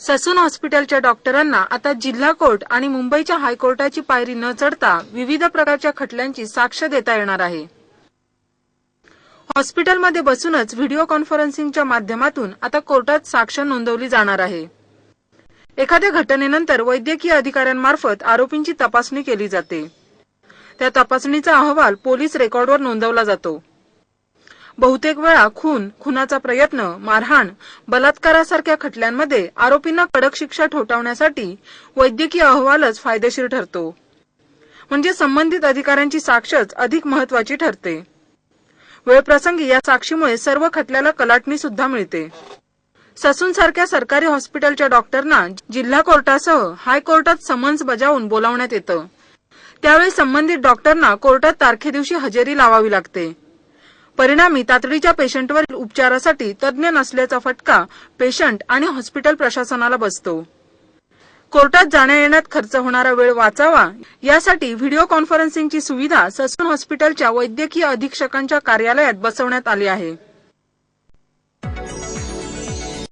Sassoon हॉस्पिटलच्या डॉक्टरांना आता जिल्हा कोर्ट आणि मुंबईच्या हायकोर्टाची पायरी न चढता विविध प्रकारच्या खटल्यांची साक्ष देता येणार आहे। हॉस्पिटलमध्ये बसूनच व्हिडिओ कॉन्फरन्सिंगच्या माध्यमातून आता कोर्टात साक्ष नोंदवली जाणार आहे। एखाद्या घटनेनंतर वैद्यकीय अधिकाऱ्यांमार्फत आरोपींची तपासणी केली जाते। त्या तपासणीचा अहवाल पोलीस रेकॉर्डवर नोंदवला जातो। बहुतेक वेळा खुनाचा प्रयत्न, मारहाण, बलात्कारासारख्या खटल्यांमध्ये आरोपींना कडक शिक्षा ठोठावण्यासाठी वैद्यकीय अहवालच फायदेशीर ठरतो। म्हणजे संबंधित अधिकाऱ्यांची साक्षच अधिक महत्त्वाची ठरते। वेळप्रसंगी या साक्षीमुळे सर्व खटल्याला कलाटणी सुद्धा मिळते। ससून सारख्या सरकारी हॉस्पिटलच्या डॉक्टरना जिल्हा कोर्टासह हायकोर्टात समन्स बजावून बोलावण्यात येतं। त्यावेळी संबंधित डॉक्टरना कोर्टात तारखेदिवशी हजेरी लावावी लागते। परिणामी तातडीच्या पेशंटवरील उपचारासाठी तज्ञ नसल्याचा फटका पेशंट आणि हॉस्पिटल प्रशासनाला बसतो। कोर्टात जाण्या-येण्यात खर्च होणारा वेळ वाचावा यासाठी व्हिडिओ कॉन्फरन्सिंगची सुविधा ससून हॉस्पिटलच्या वैद्यकीय अधीक्षकांच्या कार्यालयात बसवण्यात आली आहे।